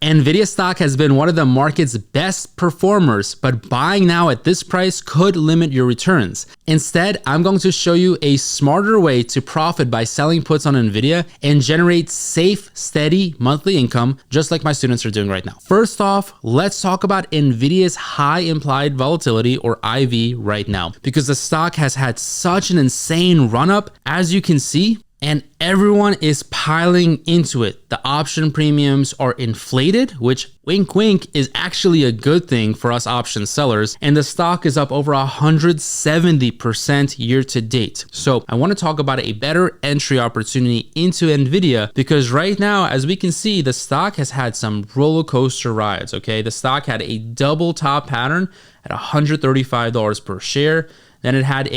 Nvidia stock has been one of the market's best performers, but buying now at this price could limit your returns. Instead, I'm going to show you a smarter way to profit by selling puts on Nvidia and generate safe, steady monthly income, just like my students are doing right now. First off, let's talk about Nvidia's high implied volatility, or IV, right now, because the stock has had such an insane run up, as you can see, and everyone is piling into it. The option premiums are inflated, which, wink wink, is actually a good thing for us option sellers. And the stock is up over 170% year to date. So I want to talk about a better entry opportunity into Nvidia, because right now, as we can see, the stock has had some roller coaster rides, okay? The stock had a double top pattern at $135 per share. Then it had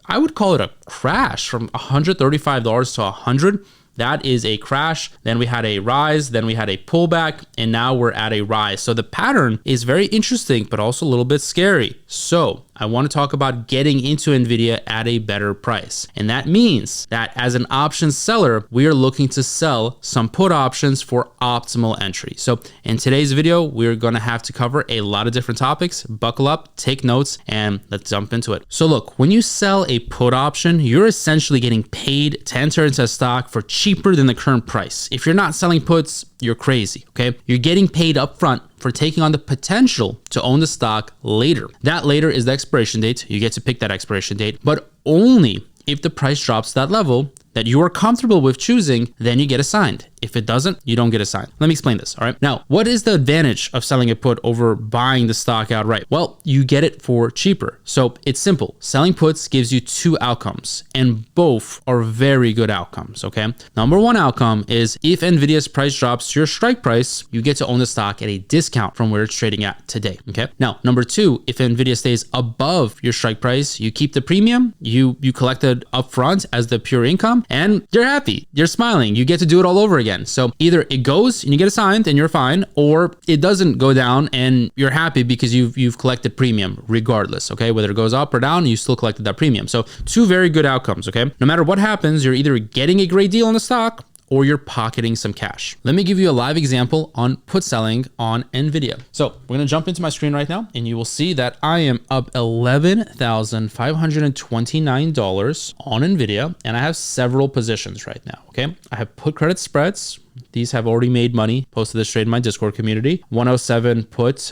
I would call it a crash from $135 to $100. That is a crash. Then we had a rise, then we had a pullback, and now we're at a rise. So the pattern is very interesting, but also a little bit scary. So I want to talk about getting into Nvidia at a better price. And that means that as an option seller, we are looking to sell some put options for optimal entry. So in today's video, we're going to have to cover a lot of different topics. Buckle up, take notes, and let's jump into it. So look, when you sell a put option, you're essentially getting paid to enter into a stock for cheaper than the current price. If you're not selling puts, you're crazy, okay? You're getting paid upfront for taking on the potential to own the stock later. That later is the expiration date. You get to pick that expiration date, but only if the price drops to that level that you are comfortable with choosing, then you get assigned. If it doesn't, you don't get assigned. Let me explain this, all right? Now, what is the advantage of selling a put over buying the stock outright? Well, you get it for cheaper. So it's simple. Selling puts gives you two outcomes, and both are very good outcomes, okay? Number one outcome is if Nvidia's price drops to your strike price, you get to own the stock at a discount from where it's trading at today, okay? Now, number two, if Nvidia stays above your strike price, you keep the premium, you collect it upfront as the pure income, and you're happy, you're smiling, you get to do it all over again. So either it goes and you get assigned and you're fine, or it doesn't go down and you're happy because you've collected premium regardless, okay? Whether it goes up or down, you still collected that premium. So two very good outcomes, okay? No matter what happens, you're either getting a great deal on the stock or you're pocketing some cash. Let me give you a live example on put selling on Nvidia. So we're gonna jump into my screen right now, and you will see that I am up $11,529 on Nvidia, and I have several positions right now, okay? I have put credit spreads. These have already made money. Posted this trade in my Discord community. 107 put,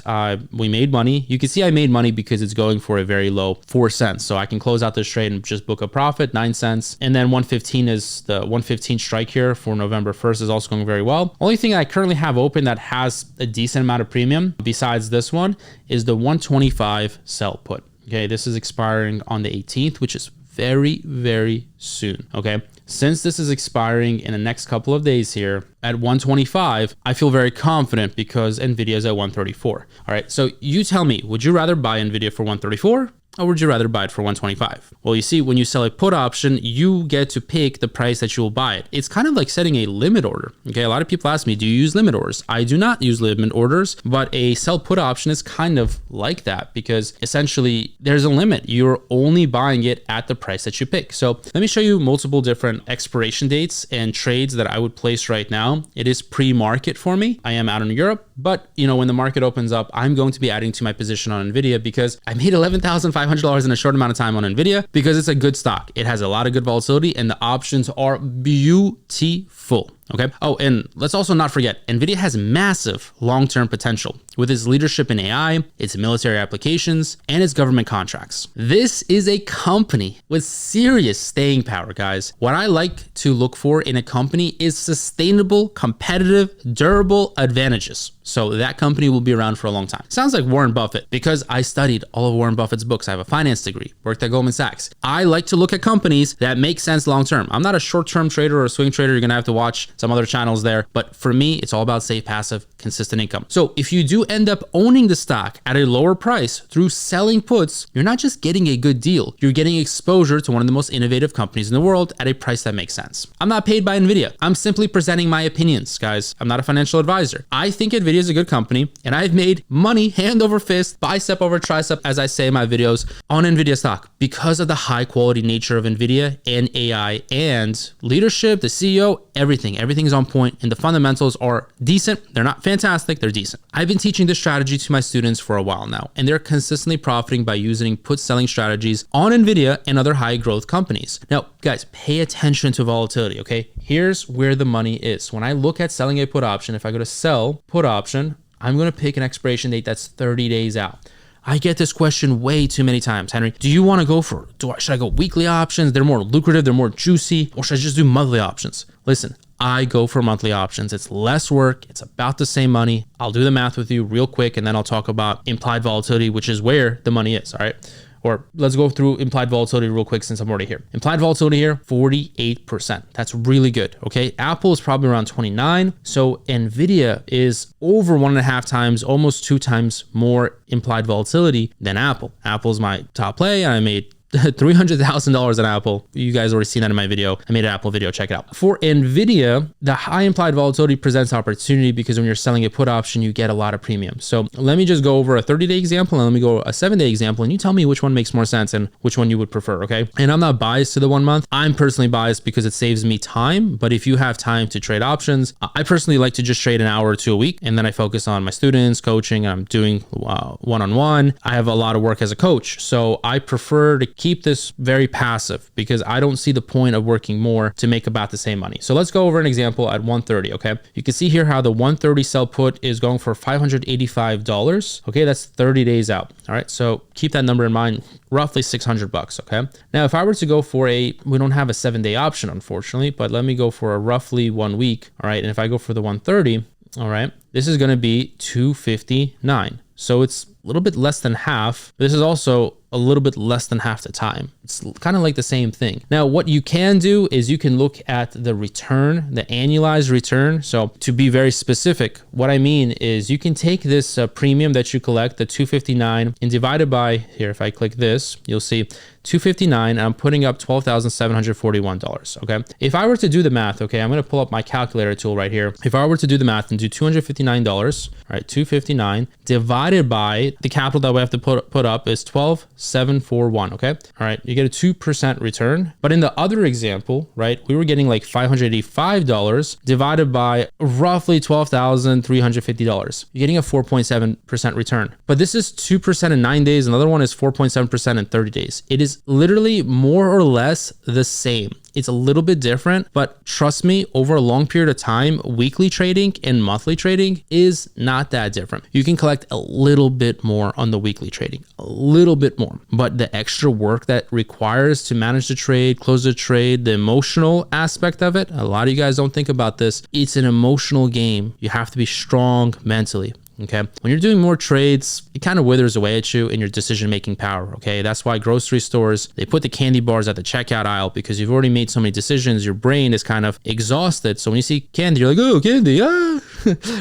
we made money. You can see I made money because it's going for a very low 4 cents. So I can close out this trade and just book a profit, 9 cents. And then 115 is the 115 strike here for November 1st is also going very well. Only thing I currently have open that has a decent amount of premium besides this one is the 125 sell put. Okay, this is expiring on the 18th, which is very, very soon, okay? Since this is expiring in the next couple of days here at 125, I feel very confident because Nvidia is at 134. All right, so you tell me, would you rather buy Nvidia for 134? Or would you rather buy it for 125? Well, you see, when you sell a put option, you get to pick the price that you will buy it. It's kind of like setting a limit order. Okay, a lot of people ask me, do you use limit orders? I do not use limit orders, but a sell put option is kind of like that because essentially there's a limit. You're only buying it at the price that you pick. So let me show you multiple different expiration dates and trades that I would place right now. It is pre-market for me. I am out in Europe, but when the market opens up, I'm going to be adding to my position on Nvidia because I made $11,500 in a short amount of time on Nvidia because it's a good stock. It has a lot of good volatility and the options are beautiful. Okay. Oh, and let's also not forget, Nvidia has massive long-term potential with its leadership in AI, its military applications, and its government contracts. This is a company with serious staying power, guys. What I like to look for in a company is sustainable, competitive, durable advantages. So that company will be around for a long time. Sounds like Warren Buffett because I studied all of Warren Buffett's books. I have a finance degree, worked at Goldman Sachs. I like to look at companies that make sense long-term. I'm not a short-term trader or a swing trader. You're going to have to watch some other channels there. But for me, it's all about safe, passive, consistent income. So if you do end up owning the stock at a lower price through selling puts, you're not just getting a good deal. You're getting exposure to one of the most innovative companies in the world at a price that makes sense. I'm not paid by Nvidia. I'm simply presenting my opinions, guys. I'm not a financial advisor. I think Nvidia is a good company, and I've made money hand over fist, bicep over tricep, as I say in my videos, on Nvidia stock because of the high quality nature of Nvidia and AI and leadership, the CEO, everything everything's on point, and the fundamentals are decent. They're not fantastic, they're decent. I've been teaching this strategy to my students for a while now, and they're consistently profiting by using put selling strategies on Nvidia and other high growth companies. Now, guys, pay attention to volatility, okay? Here's where the money is. When I look at selling a put option, if I go to sell put option, I'm going to pick an expiration date that's 30 days out. I get this question way too many times. Henry, do you want to go for, should I go weekly options? They're more lucrative, they're more juicy, or should I just do monthly options? Listen, I go for monthly options. It's less work. It's about the same money. I'll do the math with you real quick, and then I'll talk about implied volatility, which is where the money is, all right? Or let's go through implied volatility real quick since I'm already here. Implied volatility here, 48%. That's really good, okay? Apple is probably around 29. So Nvidia is over 1.5 times, almost 2 times more implied volatility than Apple. Apple's my top play, and I made $300,000 on Apple. You guys already seen that in my video. I made an Apple video, check it out. For Nvidia, the high implied volatility presents opportunity because when you're selling a put option, you get a lot of premium. So let me just go over a 30-day example and let me go a 7-day example, and you tell me which one makes more sense and which one you would prefer, okay? And I'm not biased to the 1 month. I'm personally biased because it saves me time, but if you have time to trade options, I personally like to just trade an hour or 2 a week, and then I focus on my students, coaching, I'm doing one-on-one. I have a lot of work as a coach, so I prefer to keep this very passive because I don't see the point of working more to make about the same money. So let's go over an example at 130, okay? You can see here how the 130 sell put is going for $585. Okay, that's 30 days out. All right, so keep that number in mind, roughly $600, okay? Now, if I were to go for we don't have a 7-day option, unfortunately, but let me go for a roughly 1 week, all right? And if I go for the 130, all right, this is gonna be $259. So it's a little bit less than half. This is also a little bit less than half the time. It's kind of like the same thing. Now, what you can do is you can look at the return, the annualized return. So to be very specific, what I mean is you can take this premium that you collect, the $259, and divide it by, here, if I click this, you'll see $259, and I'm putting up $12,741, okay? If I were to do the math, okay, I'm gonna pull up my calculator tool right here. If I were to do the math and do $259, all right, $259 divided by the capital that we have to put up is $12,741, okay? All right, you get a 2% return. But in the other example, right, we were getting like $585 divided by roughly $12,350. You're getting a 4.7% return. But this is 2% in 9 days. Another one is 4.7% in 30 days. It is literally more or less the same. It's a little bit different, but trust me, over a long period of time, weekly trading and monthly trading is not that different. You can collect a little bit more on the weekly trading, a little bit more, but the extra work that requires to manage the trade, close the trade, the emotional aspect of it, a lot of you guys don't think about this. It's an emotional game. You have to be strong mentally. Okay. When you're doing more trades, it kind of withers away at you in your decision-making power. Okay. That's why grocery stores, they put the candy bars at the checkout aisle because you've already made so many decisions. Your brain is kind of exhausted. So when you see candy, you're like, oh, candy, ah,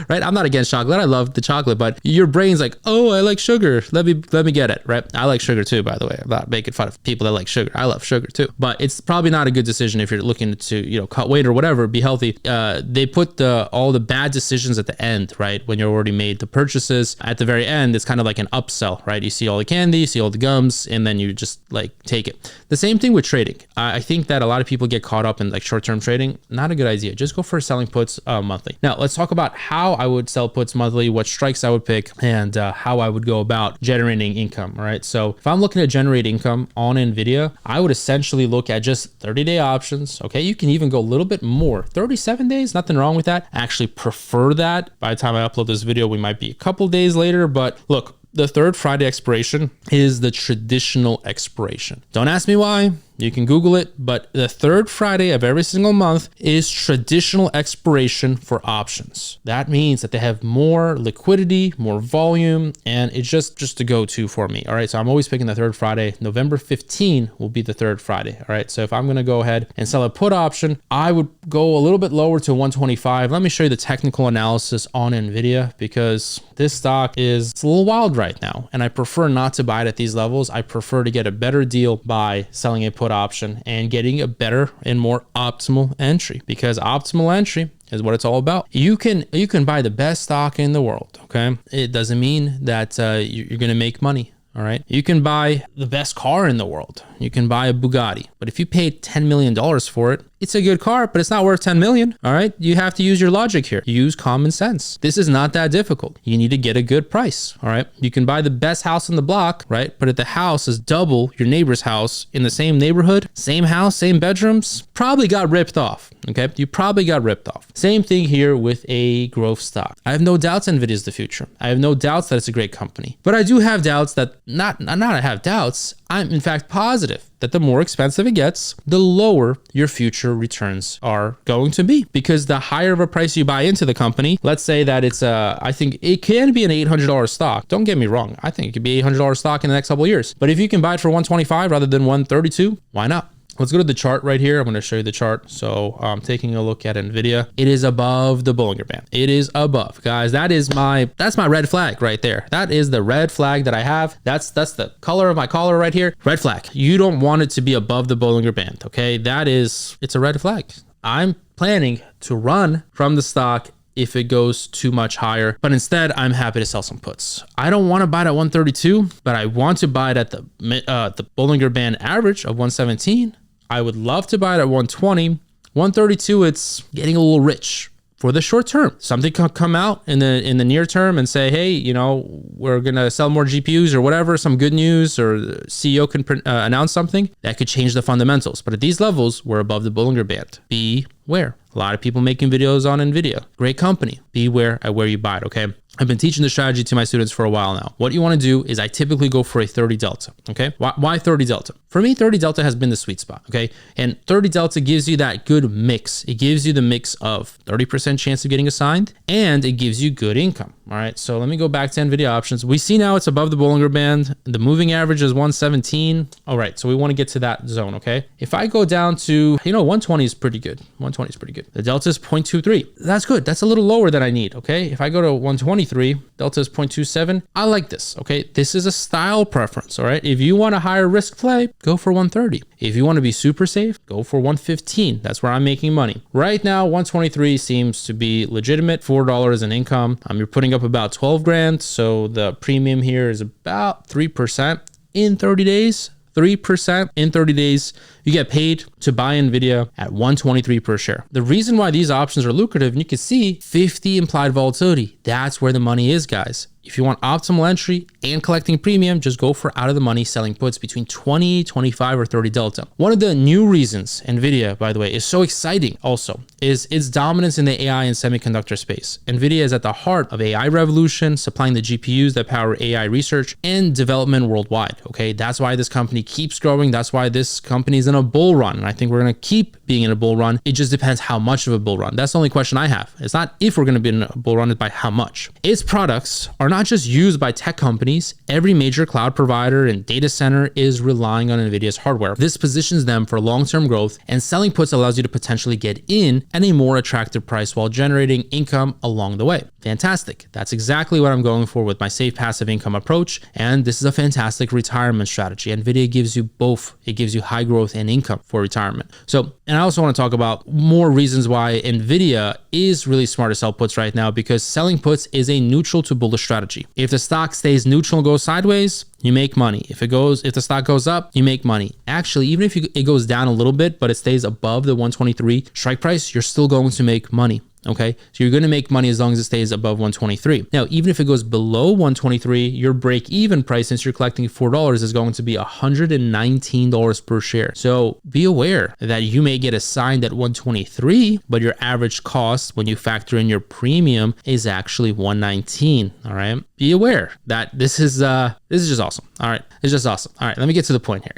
right? I'm not against chocolate. I love the chocolate, but your brain's like, oh, I like sugar. Let me get it, right? I like sugar too, by the way. I'm not making fun of people that like sugar. I love sugar too, but it's probably not a good decision if you're looking to, cut weight or whatever, be healthy. They put all the bad decisions at the end, right? When you're already made the purchases at the very end, it's kind of like an upsell, right? You see all the candy, you see all the gums, and then you just like take it. The same thing with trading. I think that a lot of people get caught up in like short-term trading. Not a good idea. Just go for selling puts monthly. Now let's talk about how I would sell puts monthly, what strikes I would pick, and how I would go about generating income. All right. So if I'm looking to generate income on Nvidia, I would essentially look at just 30-day options. Okay. You can even go a little bit more. 37 days, nothing wrong with that. I actually prefer that. By the time I upload this video, we might be a couple days later, but look, the third Friday expiration is the traditional expiration. Don't ask me why. You can Google it, but the third Friday of every single month is traditional expiration for options. That means that they have more liquidity, more volume, and it's just a go-to for me. All right, so I'm always picking the third Friday. November 15 will be the third Friday. All right, so if I'm gonna go ahead and sell a put option, I would go a little bit lower to 125. Let me show you the technical analysis on Nvidia because this stock it's a little wild right now, and I prefer not to buy it at these levels. I prefer to get a better deal by selling a put option and getting a better and more optimal entry, because optimal entry is what it's all about. You can buy the best stock in the world, okay? It doesn't mean that you're gonna make money. All right. You can buy the best car in the world. You can buy a Bugatti. But if you paid $10 million for it, it's a good car, but it's not worth 10 million. All right. You have to use your logic here. Use common sense. This is not that difficult. You need to get a good price. All right. You can buy the best house in the block, right? But if the house is double your neighbor's house in the same neighborhood, same house, same bedrooms, probably got ripped off. Okay. You probably got ripped off. Same thing here with a growth stock. I have no doubts Nvidia is the future. I have no doubts that it's a great company, but I do have doubts that I have doubts. I'm in fact positive that the more expensive it gets, the lower your future returns are going to be, because the higher of a price you buy into the company, let's say that it's I think it can be an $800 stock. Don't get me wrong. I think it could be $800 stock in the next couple of years, but if you can buy it for 125 rather than 132, why not? Let's go to the chart right here. I'm going to show you the chart. So I'm taking a look at Nvidia. It is above the Bollinger Band. It is above, guys. That's my red flag right there. That is the red flag that I have. That's the color of my collar right here. Red flag. You don't want it to be above the Bollinger Band. Okay. It's a red flag. I'm planning to run from the stock if it goes too much higher, but instead I'm happy to sell some puts. I don't want to buy it at 132, but I want to buy it at the Bollinger Band average of 117. I would love to buy it at 120. 132, it's getting a little rich for the short term. Something can come out in the near term and say, hey, we're going to sell more GPUs or whatever, some good news, or the CEO can announce something that could change the fundamentals. But at these levels, we're above the Bollinger Band. Beware. A lot of people making videos on Nvidia. Great company. Beware at where you buy it, okay? I've been teaching the strategy to my students for a while now. What you want to do is I typically go for a 30 delta, okay? Why 30 delta? For me, 30 delta has been the sweet spot, okay? And 30 delta gives you that good mix. It gives you the mix of 30% chance of getting assigned, and it gives you good income, all right? So let me go back to NVIDIA options. We see now it's above the Bollinger Band. The moving average is 117. All right, so we want to get to that zone, okay? If I go down to, 120 is pretty good. 120 is pretty good. The delta is 0.23. That's good. That's a little lower than I need, okay? If I go to 123, delta is 0.27. I like this, okay? This is a style preference, all right? If you want a higher risk play, go for 130. If you want to be super safe, go for 115. That's where I'm making money. Right now, 123 seems to be legitimate, $4 in income. You're putting up about 12 grand. So the premium here is about 3% in 30 days. 3% in 30 days. You get paid to buy Nvidia at 123 per share. The reason why these options are lucrative, and you can see 50 implied volatility. That's where the money is, guys. If you want optimal entry and collecting premium, just go for out of the money selling puts between 20, 25, or 30 delta. One of the new reasons Nvidia, by the way, is so exciting also is its dominance in the AI and semiconductor space. Nvidia is at the heart of AI revolution, supplying the GPUs that power AI research and development worldwide. Okay, that's why this company keeps growing. That's why this company is in a bull run. And I think we're going to keep being in a bull run. It just depends how much of a bull run. That's the only question I have. It's not if we're going to be in a bull run, it's by how much. Its products are not just used by tech companies. Every major cloud provider and data center is relying on NVIDIA's hardware. This positions them for long-term growth, and selling puts allows you to potentially get in at a more attractive price while generating income along the way. Fantastic. That's exactly what I'm going for with my safe passive income approach. And this is a fantastic retirement strategy. NVIDIA gives you both. It gives you high growth and income for retirement. So, and I also want to talk about more reasons why NVIDIA is really smart to sell puts right now, because selling puts is a neutral to bullish strategy. If the stock stays neutral and goes sideways, you make money. If the stock goes up, you make money. Actually, even if it goes down a little bit, but it stays above the 123 strike price, you're still going to make money. Okay, so you're going to make money as long as it stays above 123. Now, even if it goes below 123, your break-even price, since you're collecting $4, is going to be $119 per share. So be aware that you may get assigned at 123, but your average cost when you factor in your premium is actually 119. All right, be aware that this is just awesome. All right, it's just awesome. All right, let me get to the point here.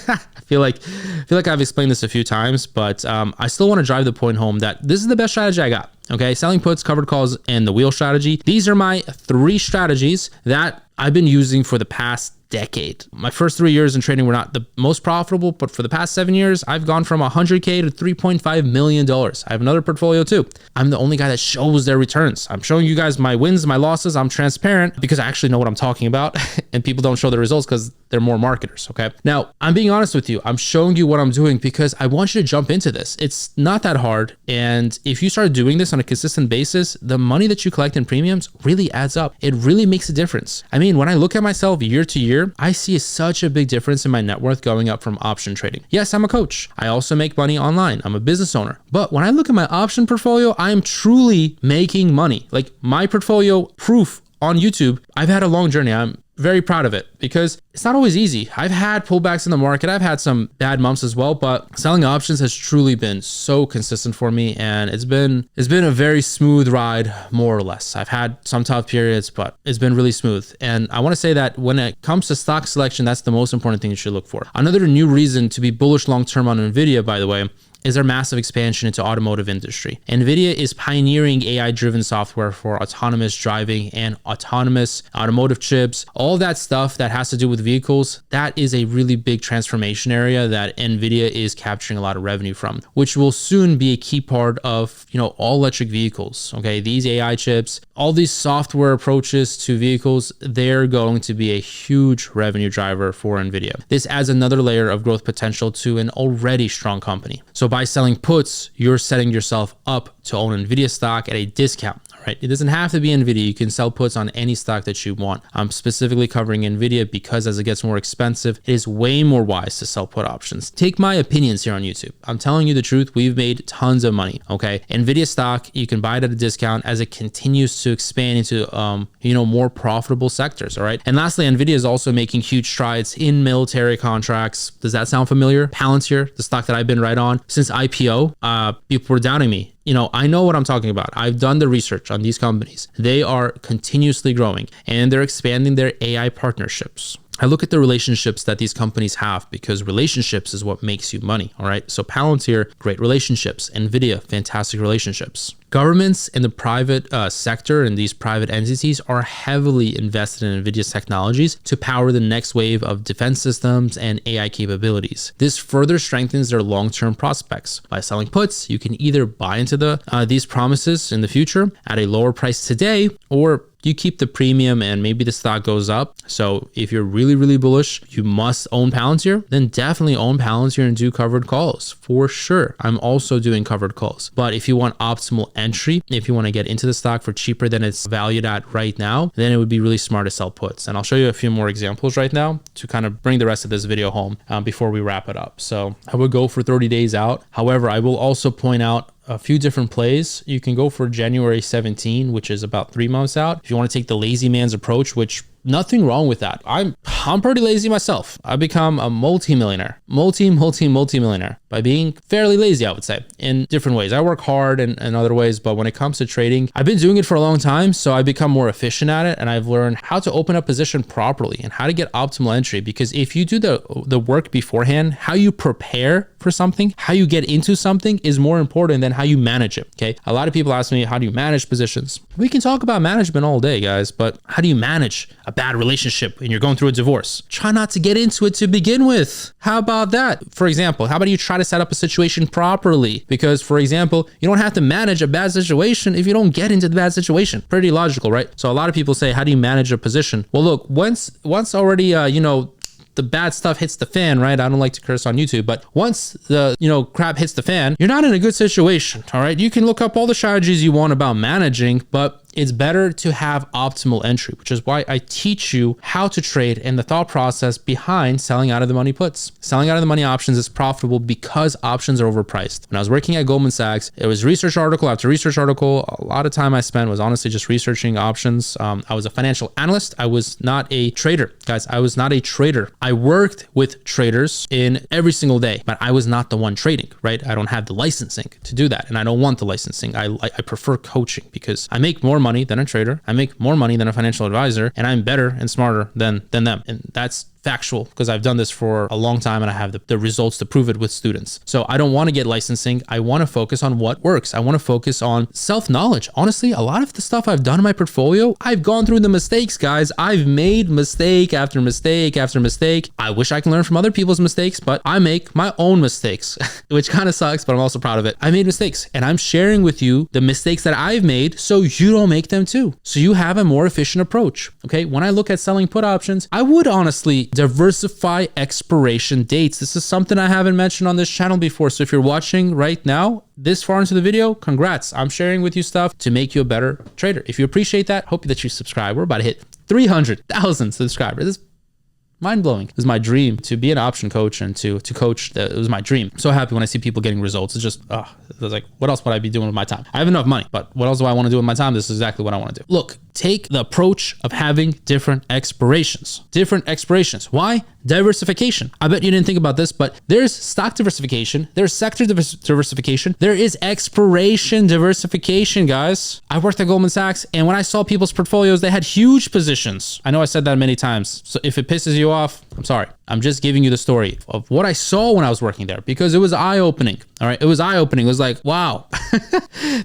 I feel like I've explained this a few times, but I still want to drive the point home that this is the best strategy I got. Okay, selling puts, covered calls, and the wheel strategy. These are my 3 strategies that I've been using for the past decade. My first 3 years in trading were not the most profitable, but for the past 7 years, I've gone from $100K to $3.5 million. I have another portfolio too. I'm the only guy that shows their returns. I'm showing you guys my wins, my losses. I'm transparent because I actually know what I'm talking about, and people don't show the results because they're more marketers, okay? Now, I'm being honest with you. I'm showing you what I'm doing because I want you to jump into this. It's not that hard. And if you start doing this on a consistent basis, the money that you collect in premiums really adds up. It really makes a difference. I mean, when I look at myself year to year, I see such a big difference in my net worth going up from option trading. Yes, I'm a coach. I also make money online. I'm a business owner. But when I look at my option portfolio, I am truly making money. Like my portfolio proof on YouTube, I've had a long journey. I'm very proud of it because it's not always easy. I've had pullbacks in the market. I've had some bad months as well, but selling options has truly been so consistent for me. And it's been a very smooth ride, more or less. I've had some tough periods, but it's been really smooth. And I want to say that when it comes to stock selection, that's the most important thing you should look for. Another new reason to be bullish long-term on Nvidia, by the way, is their massive expansion into automotive industry. Nvidia is pioneering AI-driven software for autonomous driving and autonomous automotive chips, all that stuff that has to do with vehicles. That is a really big transformation area that Nvidia is capturing a lot of revenue from, which will soon be a key part of, all electric vehicles. Okay, these AI chips, all these software approaches to vehicles, they're going to be a huge revenue driver for Nvidia. This adds another layer of growth potential to an already strong company. So by selling puts, you're setting yourself up to own Nvidia stock at a discount. Right? It doesn't have to be Nvidia. You can sell puts on any stock that you want. I'm specifically covering Nvidia because as it gets more expensive, it is way more wise to sell put options. Take my opinions here on YouTube. I'm telling you the truth. We've made tons of money. Okay. Nvidia stock, you can buy it at a discount as it continues to expand into, more profitable sectors. All right. And lastly, Nvidia is also making huge strides in military contracts. Does that sound familiar? Palantir, the stock that I've been right on since IPO, people were doubting me. I know what I'm talking about. I've done the research on these companies. They are continuously growing and they're expanding their AI partnerships. I look at the relationships that these companies have because relationships is what makes you money. All right. So Palantir, great relationships. Nvidia, fantastic relationships. Governments in the private sector and these private entities are heavily invested in Nvidia's technologies to power the next wave of defense systems and AI capabilities. This further strengthens their long-term prospects. By selling puts, you can either buy into these promises in the future at a lower price today, or you keep the premium and maybe the stock goes up. So if you're really, really bullish, you must own Palantir, then definitely own Palantir and do covered calls for sure. I'm also doing covered calls. But if you want optimal entry, if you want to get into the stock for cheaper than it's valued at right now, then it would be really smart to sell puts. And I'll show you a few more examples right now to kind of bring the rest of this video home before we wrap it up. So I would go for 30 days out. However, I will also point out a few different plays. You can go for January 17, which is about 3 months out. If you want to take the lazy man's approach, which nothing wrong with that. I'm pretty lazy myself. I've become a multi-millionaire by being fairly lazy, I would say, in different ways. I work hard in other ways, but when it comes to trading, I've been doing it for a long time. So I've become more efficient at it. And I've learned how to open up position properly and how to get optimal entry. Because if you do the work beforehand, how you prepare for something, how you get into something is more important than how you manage it. Okay. A lot of people ask me, how do you manage positions? We can talk about management all day, guys, but how do you manage a bad relationship and you're going through a divorce? Try not to get into it to begin with. How about that? For example, how about you try to set up a situation properly? Because, for example, you don't have to manage a bad situation if you don't get into the bad situation. Pretty logical, right? So a lot of people say, how do you manage a position? Well, look, once already, the bad stuff hits the fan, right? I don't like to curse on YouTube, but once the, crap hits the fan, you're not in a good situation, all right? You can look up all the strategies you want about managing, but it's better to have optimal entry, which is why I teach you how to trade and the thought process behind selling out of the money puts. Selling out of the money options is profitable because options are overpriced. When I was working at Goldman Sachs, it was research article after research article. A lot of time I spent was honestly just researching options. I was a financial analyst. I was not a trader. Guys, I was not a trader. I worked with traders in every single day, but I was not the one trading, right? I don't have the licensing to do that. And I don't want the licensing. I prefer coaching because I make more money than a trader. I make more money than a financial advisor, and I'm better and smarter than them. And that's factual because I've done this for a long time and I have the results to prove it with students. So I don't want to get licensing. I want to focus on what works. I want to focus on self-knowledge. Honestly, a lot of the stuff I've done in my portfolio, I've gone through the mistakes, guys. I've made mistake after mistake after mistake. I wish I can learn from other people's mistakes, but I make my own mistakes, which kind of sucks, but I'm also proud of it. I made mistakes and I'm sharing with you the mistakes that I've made so you don't make them too. So you have a more efficient approach. Okay. When I look at selling put options, I would honestly Diversify expiration dates. This is something I haven't mentioned on this channel before. So if you're watching right now, this far into the video, congrats. I'm sharing with you stuff to make you a better trader. If you appreciate that, hope that you subscribe. We're about to hit 300,000 subscribers. This is mind-blowing. It was my dream to be an option coach and to coach. It was my dream. So happy when I see people getting results. It's just, it was like, what else would I be doing with my time? I have enough money, but what else do I want to do with my time? This is exactly what I want to do. Look, take the approach of having different expirations. Different expirations. Why? Diversification. I bet you didn't think about this, but there's stock diversification, there's sector diversification, there is expiration diversification, guys. I worked at Goldman Sachs, and when I saw people's portfolios, they had huge positions. I know I said that many times, so if it pisses you off, I'm sorry. I'm just giving you the story of what I saw when I was working there, because it was eye-opening. All right, it was eye-opening. It was like, wow,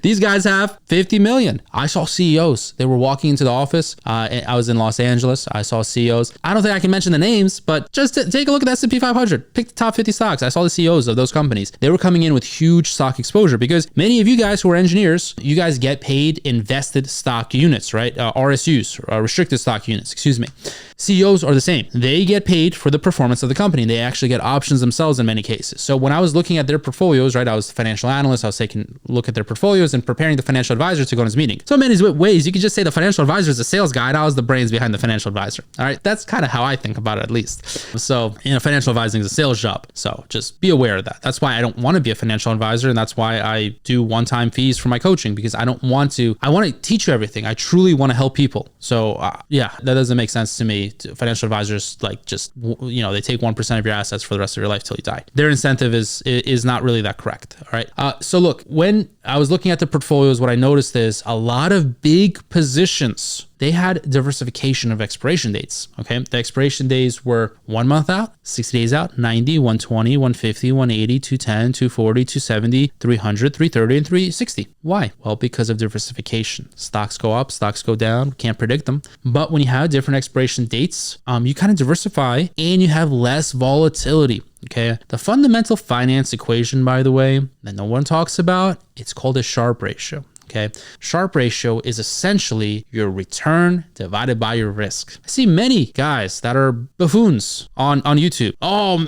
these guys have 50 million. I saw CEOs. They were walking into the office. I was in Los Angeles. I saw CEOs. I don't think I can mention the names, but just take a look at the S&P 500. Pick the top 50 stocks. I saw the CEOs of those companies. They were coming in with huge stock exposure, because many of you guys who are engineers, you guys get paid invested stock units, right? RSUs, restricted stock units, excuse me. CEOs are the same. They get paid for the performance of the company. They actually get options themselves in many cases. So when I was looking at their portfolios, right, I was the financial analyst, I was taking a look at their portfolios and preparing the financial advisor to go on his meeting. So in many ways, you could just say the financial advisor is the sales guy and I was the brains behind the financial advisor. All right, that's kind of how I think about it, at least. So, financial advising is a sales job. So just be aware of that. That's why I don't want to be a financial advisor. And that's why I do one-time fees for my coaching, because I want to teach you everything. I truly want to help people. So yeah, that doesn't make sense to me. Financial advisors, like, just, they take 1% of your assets for the rest of your life till you die. Their incentive is not really that correct. All right. So look, when I was looking at the portfolios, what I noticed is a lot of big positions, they had diversification of expiration dates. Okay. The expiration days were 1 month out, 60 days out, 90, 120, 150, 180, 210, 240, 270, 300, 330, and 360. Why? Well, because of diversification. Stocks go up, stocks go down, can't predict them. But when you have different expiration dates, you kind of diversify and you have less volatility. Okay. The fundamental finance equation, by the way, that no one talks about, it's called a Sharpe ratio. Okay. Sharpe ratio is essentially your return divided by your risk. I see many guys that are buffoons on YouTube. Oh,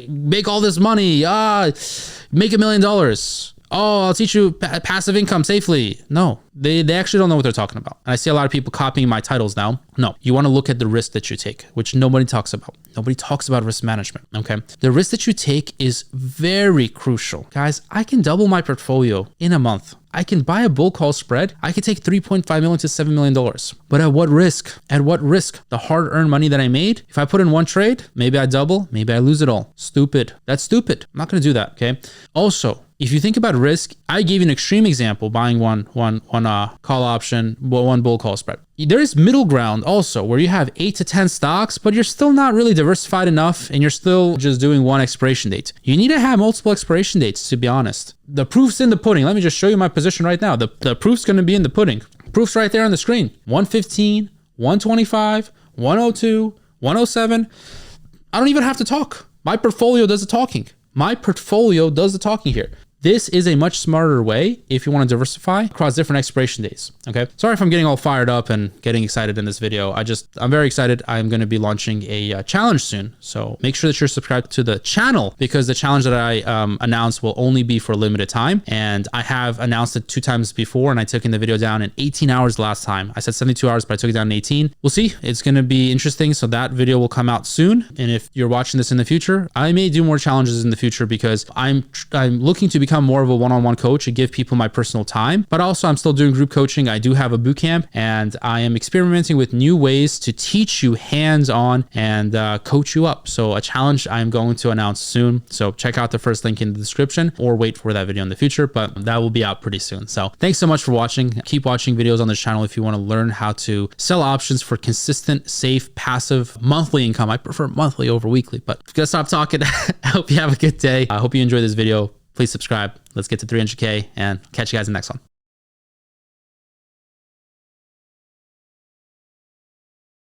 make all this money. Make $1 million. Oh, I'll teach you passive income safely. No, they actually don't know what they're talking about. And I see a lot of people copying my titles now. No, you want to look at the risk that you take, which nobody talks about. Nobody talks about risk management. Okay. The risk that you take is very crucial. Guys, I can double my portfolio in a month. I can buy a bull call spread. I could take $3.5 million to $7 million. But at what risk? At what risk? The hard-earned money that I made, if I put in one trade, maybe I double, maybe I lose it all. Stupid. That's stupid. I'm not going to do that. Okay. Also, if you think about risk, I gave you an extreme example, buying one call option, one bull call spread. There is middle ground also, where you have 8 to 10 stocks, but you're still not really diversified enough and you're still just doing one expiration date. You need to have multiple expiration dates, to be honest. The proof's in the pudding. Let me just show you my position right now. The proof's going to be in the pudding. Proof's right there on the screen. 115, 125, 102, 107. I don't even have to talk. My portfolio does the talking. My portfolio does the talking here. This is a much smarter way if you want to diversify across different expiration days. Okay. Sorry if I'm getting all fired up and getting excited in this video. I'm very excited. I'm going to be launching a challenge soon. So make sure that you're subscribed to the channel, because the challenge that I announced will only be for a limited time. And I have announced it 2 times before, and I took in the video down in 18 hours last time. I said 72 hours, but I took it down in 18. We'll see. It's going to be interesting. So that video will come out soon. And if you're watching this in the future, I may do more challenges in the future, because I'm looking to become more of a one-on-one coach and give people my personal time. But also, I'm still doing group coaching. I do have a boot camp, and I am experimenting with new ways to teach you hands-on and coach you up. So a challenge I'm going to announce soon. So check out the first link in the description, or wait for that video in the future, but that will be out pretty soon. So thanks so much for watching. Keep watching videos on this channel if you want to learn how to sell options for consistent, safe, passive monthly income. I prefer monthly over weekly, but I'm gonna stop talking. I hope you have a good day. I hope you enjoyed this video. Please subscribe. Let's get to 300K and catch you guys in the next one.